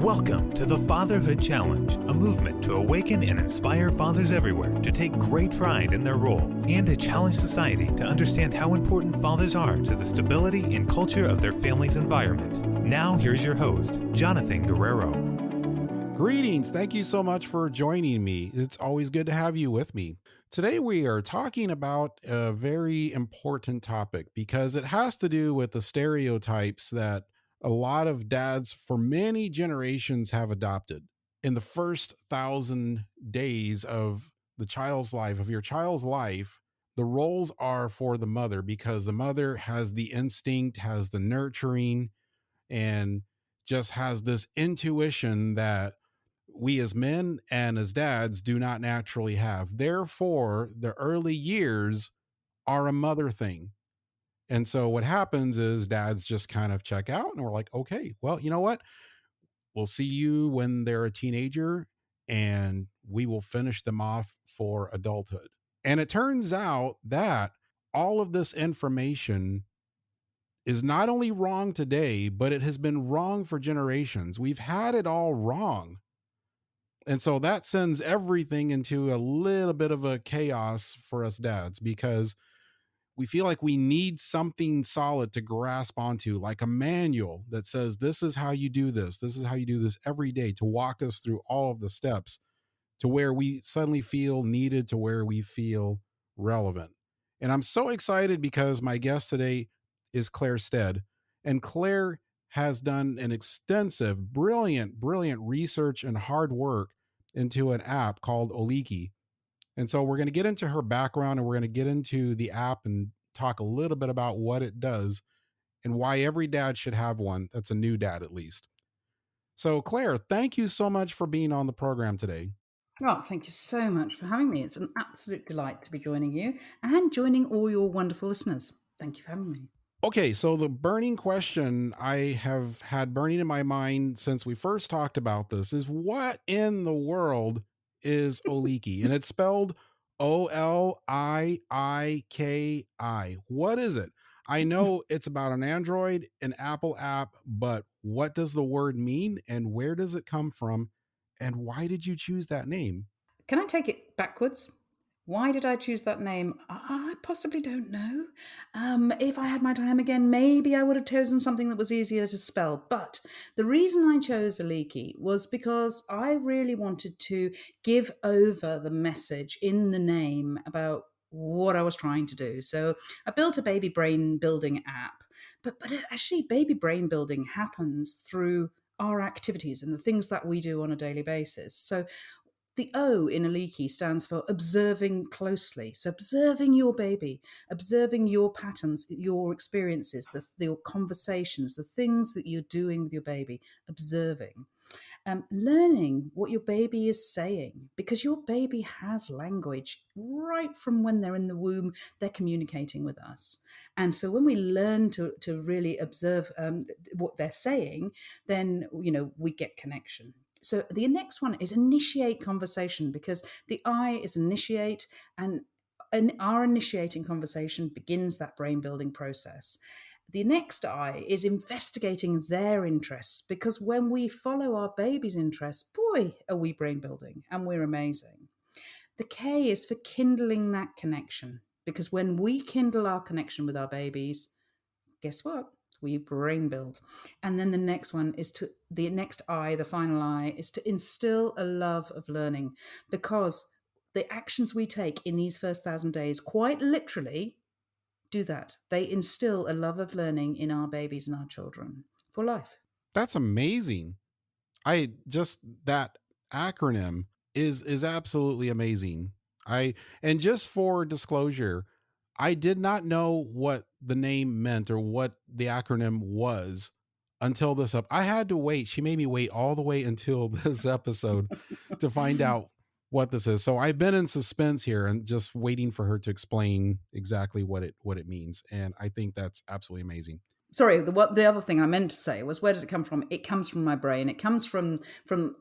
Welcome to the Fatherhood Challenge, a movement to awaken and inspire fathers everywhere to take great pride in their role and to challenge society to understand how important fathers are to the stability and culture of their family's environment. Now, here's your host, Jonathan Guerrero. Greetings. Thank you so much for joining me. It's always good to have you with me. Today, we are talking about a very important topic because it has to do with the stereotypes that a lot of dads for many generations have adopted. In the first 1,000 days of the child's life, of your child's life, the roles are for the mother because the mother has the instinct, has the nurturing, and just has this intuition that we as men and as dads do not naturally have. Therefore, the early years are a mother thing. And so what happens is dads just kind of check out and we're like, okay, well, you know what? We'll see you when they're a teenager and we will finish them off for adulthood. And it turns out that all of this information is not only wrong today, but it has been wrong for generations. We've had it all wrong. And so that sends everything into a little bit of a chaos for us dads because we feel like we need something solid to grasp onto, like a manual that says, this is how you do this. This is how you do this every day, to walk us through all of the steps to where we suddenly feel needed, to where we feel relevant. And I'm so excited because my guest today is Clare Stead. And Clare has done an extensive, brilliant research and hard work into an app called Oliki. And so we're going to get into her background and we're going to get into the app and talk a little bit about what it does and why every dad should have one. That's a new dad, at least. So Clare, thank you so much for being on the program today. Well, thank you so much for having me. It's an absolute delight to be joining you and joining all your wonderful listeners. Thank you for having me. Okay, so the burning question I have had burning in my mind since we first talked about this is, what in the world is Oliki? And it's spelled Oliiki. What is it? I know it's about an Android, an Apple app, but what does the word mean and where does it come from? And why did you choose that name? Can I take it backwards? Why did I choose that name? I possibly don't know. If I had my time again, maybe I would have chosen something that was easier to spell. But the reason I chose Oliki was because I really wanted to give over the message in the name about what I was trying to do. So I built a baby brain building app, but actually baby brain building happens through our activities and the things that we do on a daily basis. So the O in Oliki stands for observing closely. So observing your baby, observing your patterns, your experiences, your conversations, the things that you're doing with your baby, observing. Learning what your baby is saying, because your baby has language right from when they're in the womb. They're communicating with us, and so when we learn to really observe what they're saying, then we get connection. So the next one is initiate conversation, because the I is initiate, and our initiating conversation begins that brain building process. The next I is investigating their interests, because when we follow our baby's interests, boy, are we brain building and we're amazing. The K is for kindling that connection, because when we kindle our connection with our babies, guess what? We brain build. And then the next one is the next I, the final I, is to instill a love of learning, because the actions we take in these first 1,000 days, quite literally, do that. They instill a love of learning in our babies and our children for life. That's amazing. That acronym is absolutely amazing. And just for disclosure, I did not know what the name meant or what the acronym was until this up. I had to wait. She made me wait all the way until this episode to find out what this is. So I've been in suspense here and just waiting for her to explain exactly what it means. And I think that's absolutely amazing. Sorry, the other thing I meant to say was, where does it come from? It comes from my brain. It comes from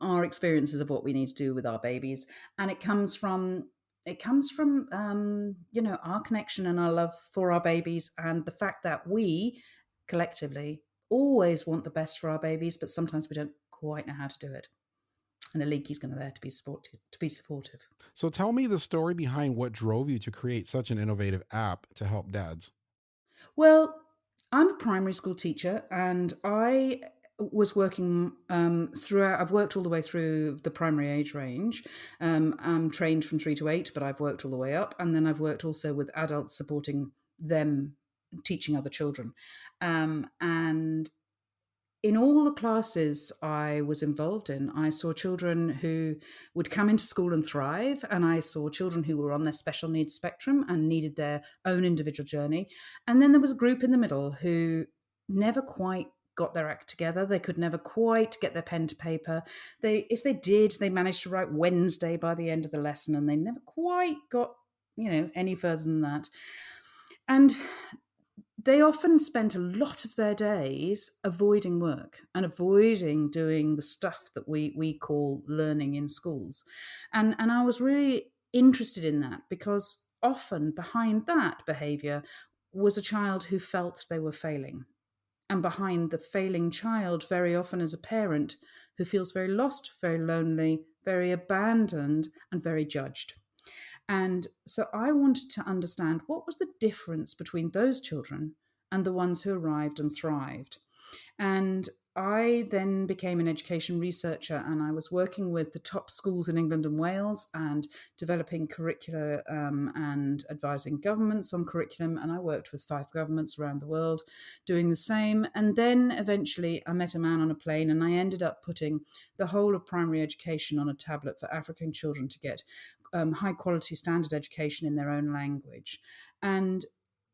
our experiences of what we need to do with our babies, and it comes from our connection and our love for our babies, and the fact that we collectively always want the best for our babies, but sometimes we don't quite know how to do it. And Oliiki's going to there to be supportive. So tell me the story behind what drove you to create such an innovative app to help dads. Well, I'm a primary school teacher, and I was working throughout. I've worked all the way through the primary age range. I'm trained from 3 to 8, but I've worked all the way up, and then I've worked also with adults supporting them teaching other children. And in all the classes I was involved in, I saw children who would come into school and thrive, and I saw children who were on their special needs spectrum and needed their own individual journey. And then there was a group in the middle who never quite got their act together. They could never quite get their pen to paper. If they did, they managed to write Wednesday by the end of the lesson, and they never quite got, any further than that. And they often spent a lot of their days avoiding work and avoiding doing the stuff that we call learning in schools. And I was really interested in that because often behind that behavior was a child who felt they were failing. And behind the failing child, very often is a parent who feels very lost, very lonely, very abandoned, and very judged. And so I wanted to understand what was the difference between those children and the ones who arrived and thrived. And I then became an education researcher, and I was working with the top schools in England and Wales and developing curricula and advising governments on curriculum. And I worked with 5 governments around the world doing the same. And then eventually I met a man on a plane, and I ended up putting the whole of primary education on a tablet for African children to get high quality standard education in their own language. And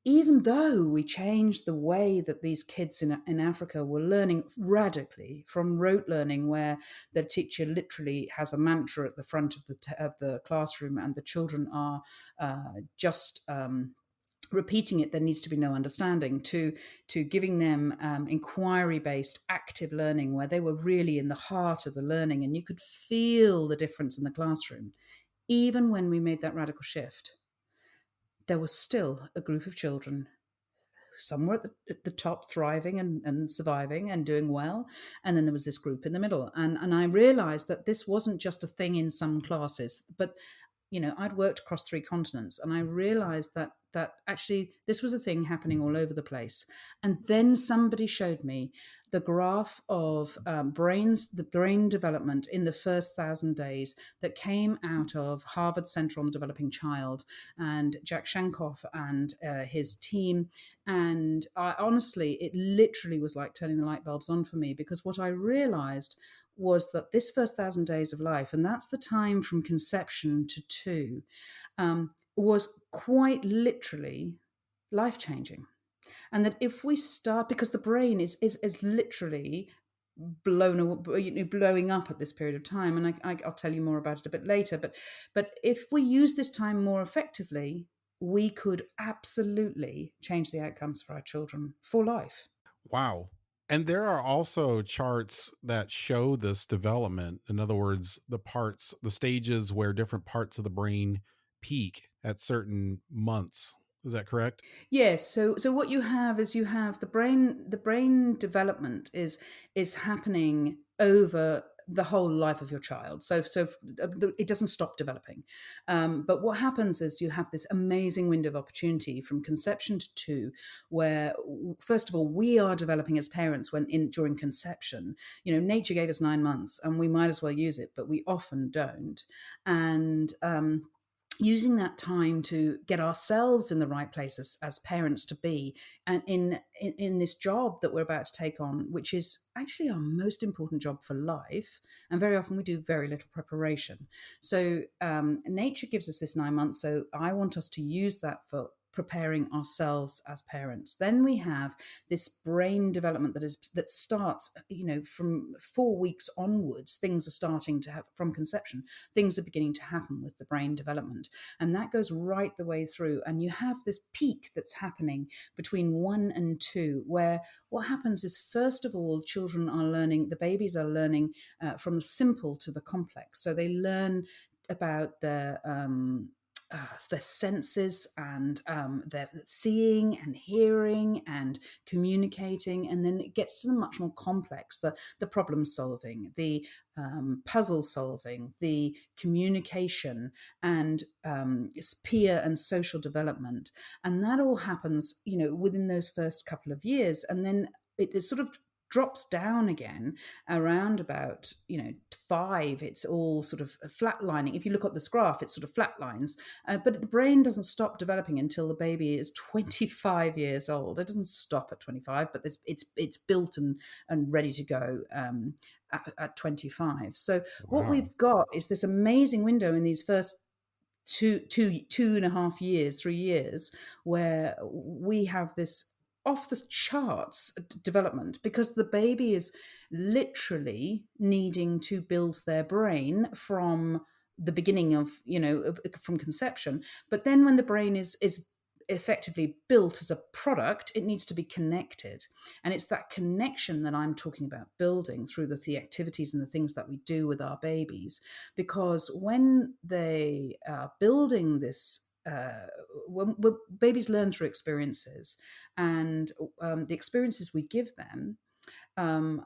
even though we changed the way that these kids in Africa were learning radically from rote learning, where the teacher literally has a mantra at the front of the classroom and the children are just repeating it, there needs to be no understanding, to giving them inquiry-based active learning where they were really in the heart of the learning and you could feel the difference in the classroom. Even when we made that radical shift, there was still a group of children. Some were at the top, thriving and surviving and doing well. And then there was this group in the middle. And I realized that this wasn't just a thing in some classes, but I'd worked across 3 continents, and I realized that actually this was a thing happening all over the place. And then somebody showed me the graph of the brain development in the first 1,000 days that came out of Harvard Center on the Developing Child and Jack Shankoff and his team. And honestly, it literally was like turning the light bulbs on for me, because what I realized was that this first 1,000 days of life, and that's the time from conception to 2, was quite literally life-changing. And that if we start, because the brain is literally blowing up at this period of time, and I'll tell you more about it a bit later, but if we use this time more effectively, we could absolutely change the outcomes for our children for life. Wow. And there are also charts that show this development. In other words, the stages where different parts of the brain peak at certain months. Is that correct? Yes. So what you have is the brain development is happening over the whole life of your child. So it doesn't stop developing. But what happens is you have this amazing window of opportunity from conception to 2, where first of all we are developing as parents during conception. Nature gave us 9 months, and we might as well use it, but we often don't. And using that time to get ourselves in the right place as parents to be, and in this job that we're about to take on, which is actually our most important job for life, and very often we do very little preparation. So nature gives us this 9 months, so I want us to use that for preparing ourselves as parents. Then we have this brain development that starts, from 4 weeks onwards. Things are starting to happen from conception. Things are beginning to happen with the brain development, and that goes right the way through. And you have this peak that's happening between 1 and 2, where what happens is, first of all, the babies are learning from the simple to the complex. So they learn about their senses and their seeing and hearing and communicating, and then it gets to the much more complex, the problem solving, the puzzle solving, the communication, and peer and social development, and that all happens, within those first couple of years, and then it sort of drops down again around about 5. It's all sort of flatlining. If you look at this graph, it sort of flatlines, but the brain doesn't stop developing until the baby is 25 years old. It doesn't stop at 25, but it's built and ready to go at 25. So what Wow. we've got is this amazing window in these first 2.5 years, 3 years, where we have this off the charts development, because the baby is literally needing to build their brain from the beginning of, from conception. But then when the brain is effectively built as a product, it needs to be connected. And it's that connection that I'm talking about building through the activities and the things that we do with our babies. Because when they are building this, when babies learn through experiences, and the experiences we give them um,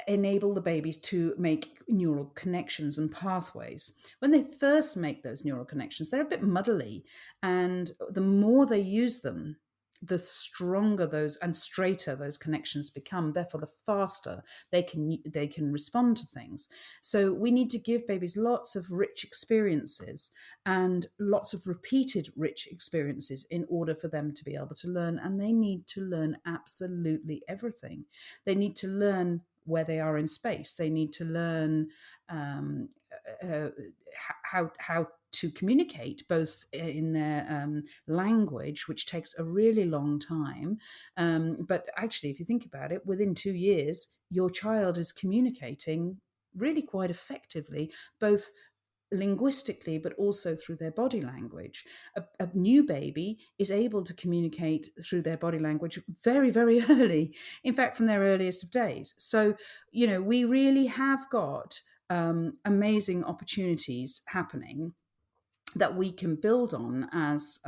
enable the babies to make neural connections and pathways. When they first make those neural connections, they're a bit muddly, and the more they use them, the stronger those and straighter those connections become. Therefore, the faster they can respond to things. So we need to give babies lots of rich experiences and lots of repeated rich experiences in order for them to be able to learn. And they need to learn absolutely everything. They need to learn where they are in space. They need to learn how to communicate, both in their language, which takes a really long time. But actually, if you think about it, within 2 years, your child is communicating really quite effectively, both linguistically, but also through their body language. A new baby is able to communicate through their body language very, very early, in fact, from their earliest of days. So, we really have got amazing opportunities happening that we can build on as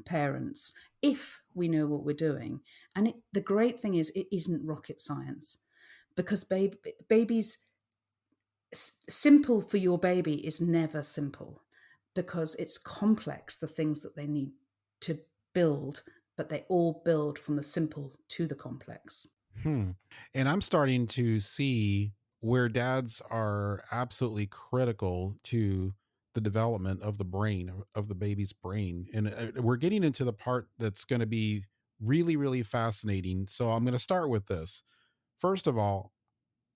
parents if we know what we're doing. And the great thing is, it isn't rocket science, because babies, simple for your baby is never simple, because it's complex, the things that they need to build, but they all build from the simple to the complex. Hmm. And I'm starting to see where dads are absolutely critical to the development of the brain, of the baby's brain. And we're getting into the part that's going to be really, really fascinating. So I'm going to start with this. First of all,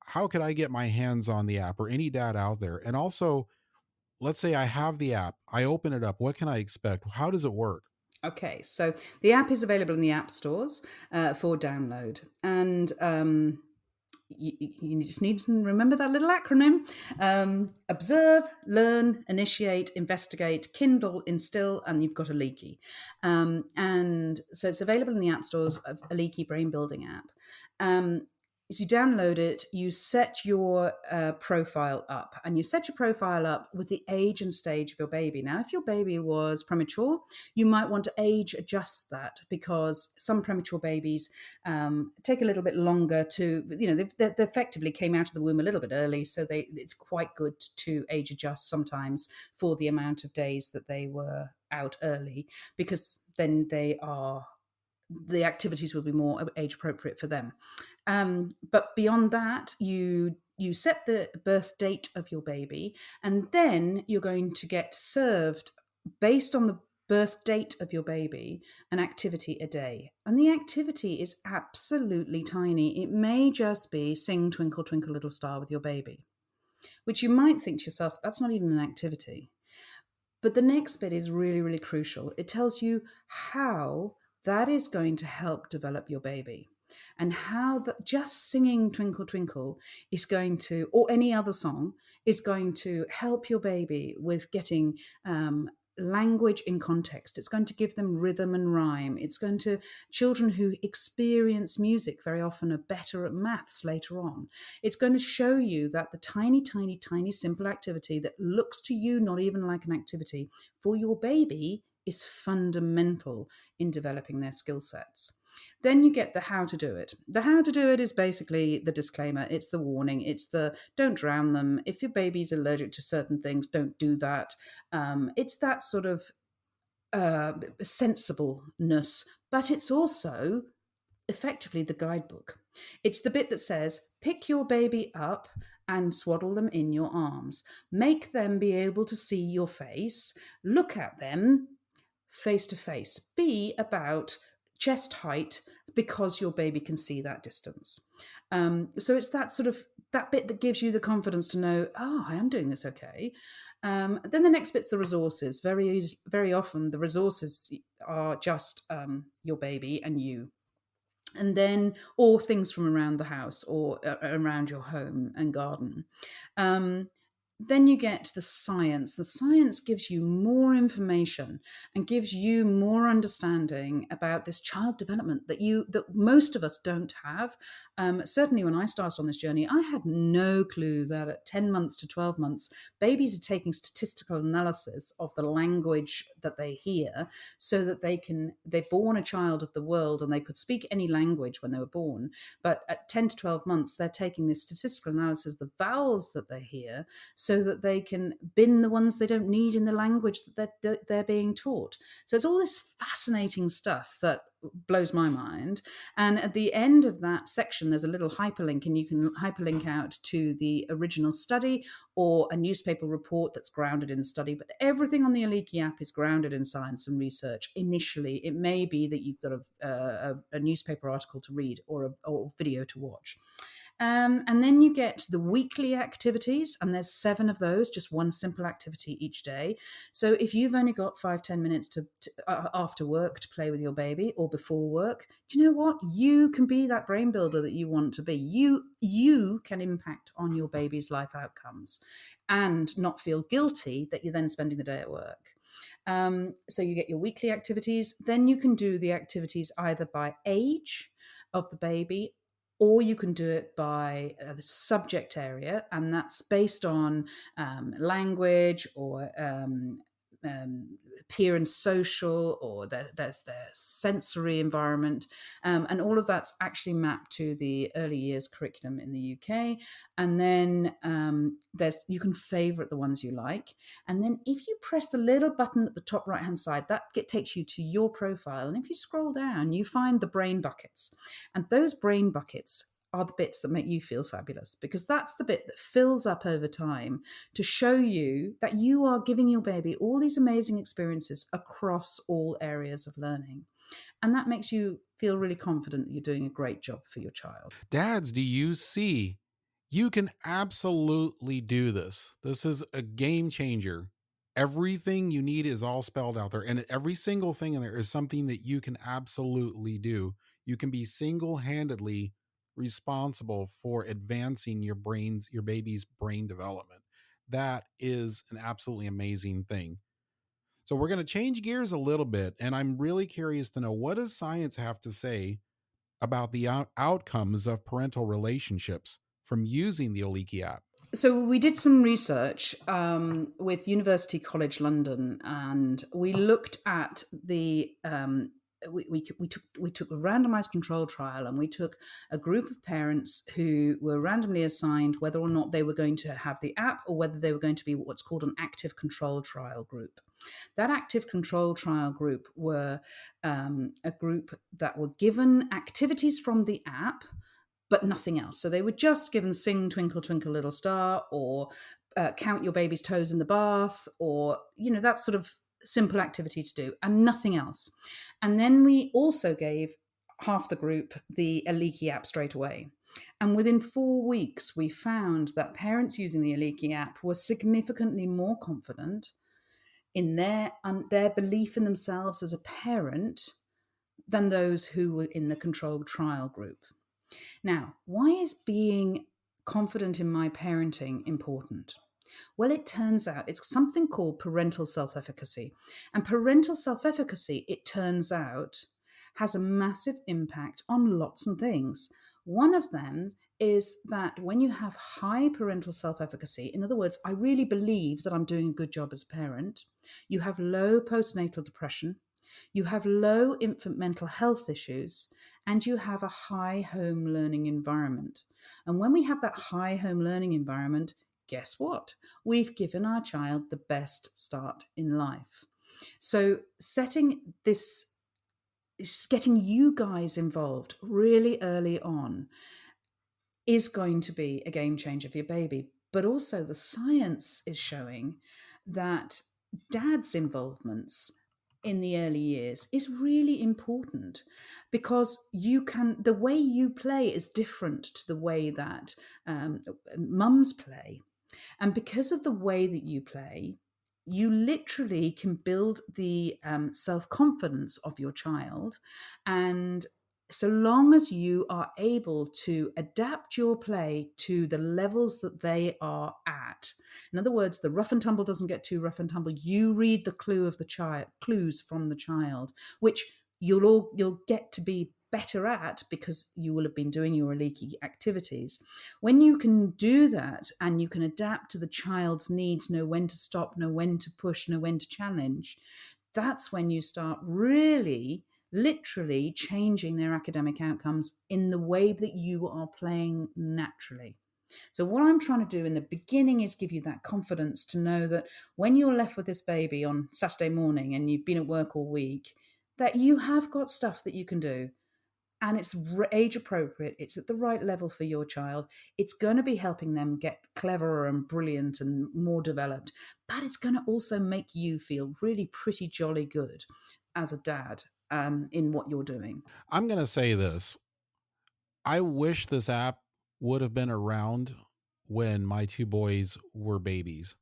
how could I get my hands on the app, or any dad out there? And also, let's say I have the app, I open it up. What can I expect? How does it work? Okay, so the app is available in the app stores for download. And you just need to remember that little acronym: observe, learn, initiate, investigate, kindle, instill, and you've got Oliki. And so it's available in the app stores of Oliki Brain Building app. As you download it, you set your profile up, and you set your profile up with the age and stage of your baby. Now, if your baby was premature, you might want to age adjust that, because some premature babies take a little bit longer to, they effectively came out of the womb a little bit early, so it's quite good to age adjust sometimes for the amount of days that they were out early, because then the activities will be more age appropriate for them. But beyond that, you set the birth date of your baby, and then you're going to get served, based on the birth date of your baby, an activity a day. And the activity is absolutely tiny. It may just be sing Twinkle, Twinkle, Little Star with your baby, which you might think to yourself, that's not even an activity. But the next bit is really, really crucial. It tells you how that is going to help develop your baby, and how that just singing Twinkle Twinkle is going to, or any other song, is going to help your baby with getting language in context. It's going to give them rhythm and rhyme. It's going to, children who experience music very often are better at maths later on. It's going to show you that the tiny, tiny, tiny simple activity that looks to you not even like an activity for your baby is fundamental in developing their skill sets. Then you get the how to do it. The how to do it is basically the disclaimer. It's the warning. It's the don't drown them. If your baby's allergic to certain things, don't do that. It's that sort of sensibleness, but it's also effectively the guidebook. It's the bit that says, pick your baby up and swaddle them in your arms. Make them be able to see your face. Look at them face to face. Be about chest height because your baby can see that distance. So it's that sort of that bit that gives you the confidence to know, oh, I am doing this okay. Then the next bit's the resources. Very, very often the resources are just your baby and you. And then, or things from around the house or around your home and garden. Then you get the science. The science gives you more information and gives you more understanding about this child development that most of us don't have. Certainly when I started on this journey, I had no clue that at 10 months to 12 months, babies are taking statistical analysis of the language that they hear so that they're born a child of the world and they could speak any language when they were born. But at 10 to 12 months, they're taking this statistical analysis of the vowels that they hear so that they can bin the ones they don't need in the language that they're being taught. So it's all this fascinating stuff that blows my mind. And at the end of that section, there's a little hyperlink, and you can hyperlink out to the original study or a newspaper report that's grounded in study. But everything on the Oliki app is grounded in science and research. Initially, it may be that you've got a newspaper article to read or a video to watch. And then you get the weekly activities, and there's 7 of those, just one simple activity each day. So if you've only got 5-10 minutes to after work to play with your baby or before work, do you know what? You can be that brain builder that you want to be. You can impact on your baby's life outcomes and not feel guilty that you're then spending the day at work. So you get your weekly activities. Then you can do the activities either by age of the baby, or you can do it by the subject area, and that's based on language or peer and social, or there's their sensory environment, and all of that's actually mapped to the early years curriculum in the UK. And then you can favourite the ones you like, and then if you press the little button at the top right hand side, that takes you to your profile, and if you scroll down, you find the brain buckets, and those brain buckets are the bits that make you feel fabulous, because that's the bit that fills up over time to show you that you are giving your baby all these amazing experiences across all areas of learning. And that makes you feel really confident that you're doing a great job for your child. Dads, do you see? You can absolutely do this. This is a game changer. Everything you need is all spelled out there, and every single thing in there is something that you can absolutely do. You can be single-handedly responsible for advancing your baby's brain development. That is an absolutely amazing thing. So we're going to change gears a little bit, and I'm really curious to know, what does science have to say about the outcomes of parental relationships from using the Oliki app? So we did some research with University College London, and we looked at the we took a randomized control trial, and we took a group of parents who were randomly assigned whether or not they were going to have the app or whether they were going to be what's called an active control trial group. That active control trial group were a group that were given activities from the app, but nothing else. So they were just given sing Twinkle Twinkle Little Star, or count your baby's toes in the bath, or that sort of simple activity to do, and nothing else. And then we also gave half the group the Oliki app straight away. And within 4 weeks, we found that parents using the Oliki app were significantly more confident in their belief in themselves as a parent than those who were in the controlled trial group. Now, why is being confident in my parenting important? Well, it turns out it's something called parental self efficacy. And parental self efficacy, it turns out, has a massive impact on lots of things. One of them is that when you have high parental self efficacy, in other words, I really believe that I'm doing a good job as a parent, you have low postnatal depression, you have low infant mental health issues, and you have a high home learning environment. And when we have that high home learning environment, guess what? We've given our child the best start in life. So, getting you guys involved really early on is going to be a game changer for your baby. But also, the science is showing that dad's involvements in the early years is really important, because the way you play is different to the way that mums play. And because of the way that you play, you literally can build the self confidence of your child. And so long as you are able to adapt your play to the levels that they are at, in other words, the rough and tumble doesn't get too rough and tumble. You read the clues from the child, which you'll get to be better at because you will have been doing your Oliki activities. When you can do that and you can adapt to the child's needs, know when to stop, know when to push, know when to challenge, that's when you start really literally changing their academic outcomes in the way that you are playing naturally. So what I'm trying to do in the beginning is give you that confidence to know that when you're left with this baby on Saturday morning and you've been at work all week, that you have got stuff that you can do, and it's age appropriate, it's at the right level for your child. It's going to be helping them get cleverer and brilliant and more developed, but it's going to also make you feel really pretty jolly good as a dad in what you're doing. I'm going to say this. I wish this app would have been around when my two boys were babies.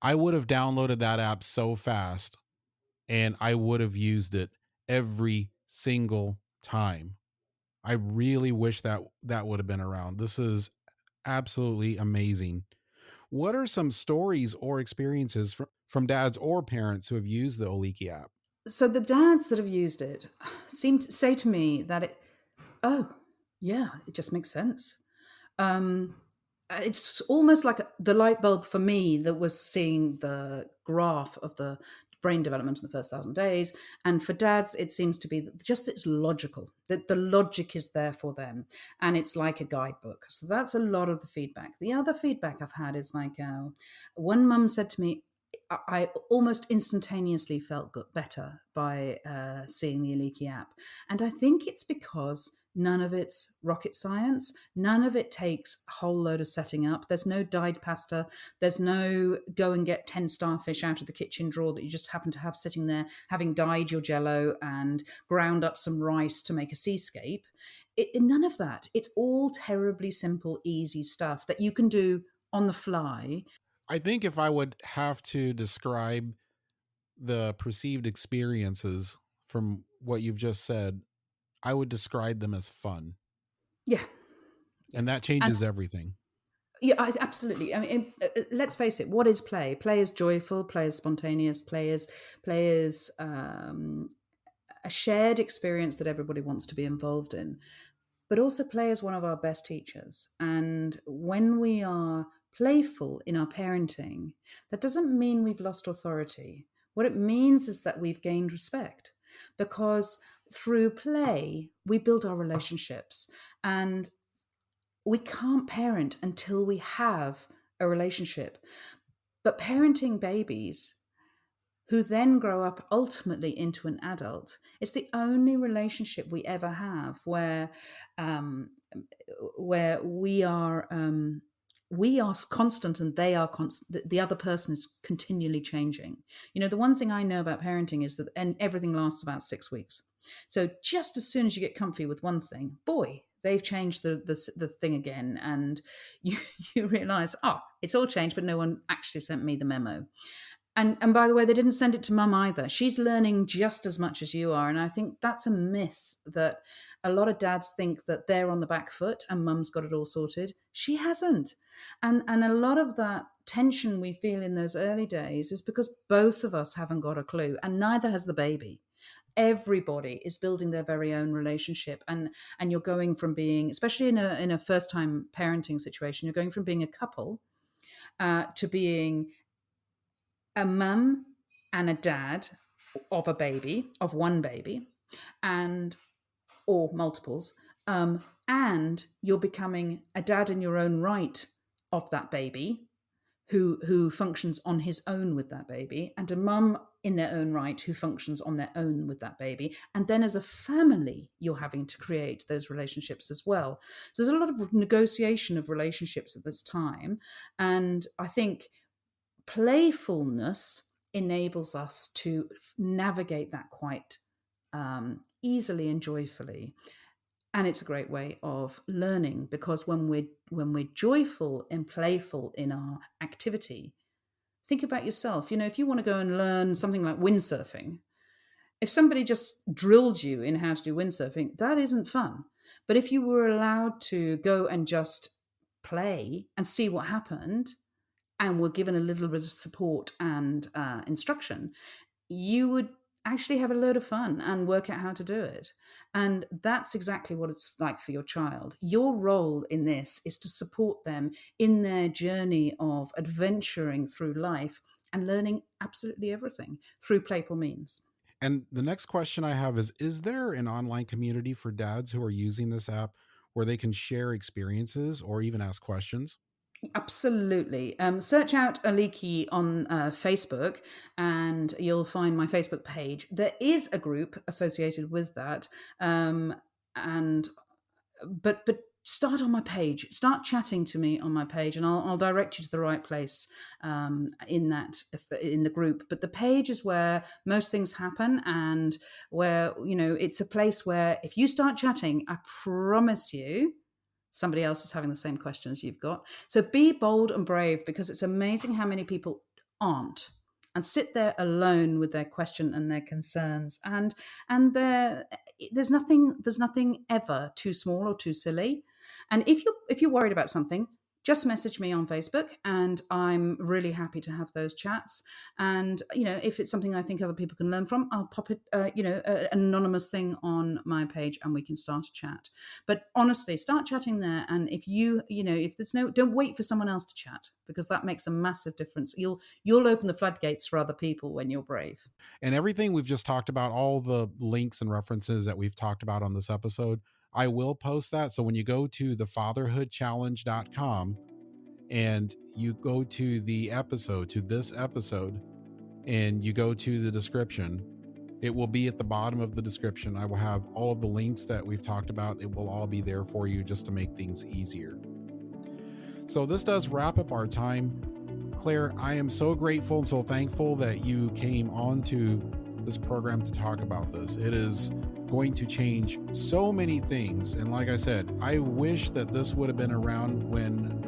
I would have downloaded that app so fast and I would have used it every single time. I really wish that would have been around. This is absolutely amazing. What are some stories or experiences from dads or parents who have used the Oliki app? So the dads that have used it seem to say to me that oh, yeah, it just makes sense. It's almost like the light bulb for me that was seeing the graph of the brain development in the first 1,000 days. And for dads, it seems to be just it's logical, that the logic is there for them. And it's like a guidebook. So that's a lot of the feedback. The other feedback I've had is like one mum said to me, I almost instantaneously felt better by seeing the Oliki app. And I think it's because none of it's rocket science. None of it takes a whole load of setting up. There's no dyed pasta. There's no go and get 10 starfish out of the kitchen drawer that you just happen to have sitting there, having dyed your jello and ground up some rice to make a seascape. None of that. It's all terribly simple, easy stuff that you can do on the fly. I think if I would have to describe the perceived experiences from what you've just said, I would describe them as fun. Yeah. And that And changes everything. yeah, absolutely. I mean, let's face it. What is play? Play is joyful. Play is spontaneous. Play is a shared experience that everybody wants to be involved in. But also, play is one of our best teachers. And when we are playful in our parenting, that doesn't mean we've lost authority. What it means is that we've gained respect, because through play we build our relationships, and we can't parent until we have a relationship. But parenting babies who then grow up ultimately into an adult, it's the only relationship we ever have where we are constant and they are constant. The other person is continually changing. You know, the one thing I know about parenting is that everything lasts about 6 weeks. So just as soon as you get comfy with one thing, boy, they've changed the thing again, and you realize, oh, it's all changed, but no one actually sent me the memo. And by the way, they didn't send it to mum either. She's learning just as much as you are. And I think that's a myth that a lot of dads think that they're on the back foot and mum's got it all sorted. She hasn't. And a lot of that tension we feel in those early days is because both of us haven't got a clue, and neither has the baby. Everybody is building their very own relationship, and you're going from being, especially in a first time parenting situation, you're going from being a couple to being a mum and a dad of a baby, of one baby, and or multiples, and you're becoming a dad in your own right of that baby, who functions on his own with that baby, and a mum in their own right who functions on their own with that baby. And then as a family, you're having to create those relationships as well. So there's a lot of negotiation of relationships at this time. And I think playfulness enables us to navigate that quite easily and joyfully. And it's a great way of learning, because when we're joyful and playful in our activity, think about yourself. If you want to go and learn something like windsurfing, if somebody just drilled you in how to do windsurfing, that isn't fun. But if you were allowed to go and just play and see what happened, and were given a little bit of support and instruction, you would actually have a load of fun and work out how to do it. And that's exactly what it's like for your child. Your role in this is to support them in their journey of adventuring through life and learning absolutely everything through playful means. And the next question I have is there an online community for dads who are using this app where they can share experiences or even ask questions? Absolutely. Search out Oliki on Facebook and you'll find my Facebook page. There is a group associated with that. But start on my page. Start chatting to me on my page, and I'll direct you to the right place in the group. But the page is where most things happen, and where it's a place where if you start chatting, I promise you, somebody else is having the same questions you've got. So be bold and brave, because it's amazing how many people aren't and sit there alone with their question and their concerns. And there's nothing ever too small or too silly. And if you're worried about something, just message me on Facebook, and I'm really happy to have those chats. And if it's something I think other people can learn from, I'll pop it, an anonymous thing on my page, and we can start a chat. But honestly, start chatting there. And if don't wait for someone else to chat, because that makes a massive difference. You'll open the floodgates for other people when you're brave. And everything we've just talked about, all the links and references that we've talked about on this episode, I will post that. So when you go to thefatherhoodchallenge.com and you go to this episode, and you go to the description, it will be at the bottom of the description. I will have all of the links that we've talked about. It will all be there for you, just to make things easier. So this does wrap up our time. Claire, I am so grateful and so thankful that you came on to this program to talk about this. It is going to change so many things. And like I said, I wish that this would have been around when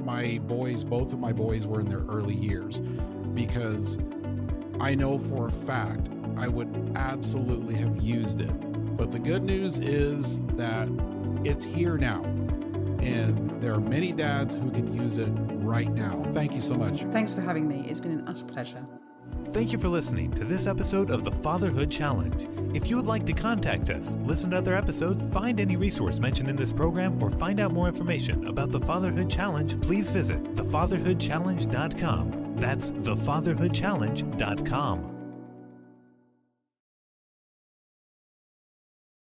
both of my boys were in their early years, because I know for a fact I would absolutely have used it. But the good news is that it's here now, and there are many dads who can use it right now. Thank you so much. Thanks for having me. It's been an utter pleasure. Thank you for listening to this episode of the Fatherhood Challenge. If you would like to contact us, listen to other episodes, find any resource mentioned in this program, or find out more information about the Fatherhood Challenge, please visit thefatherhoodchallenge.com. That's thefatherhoodchallenge.com.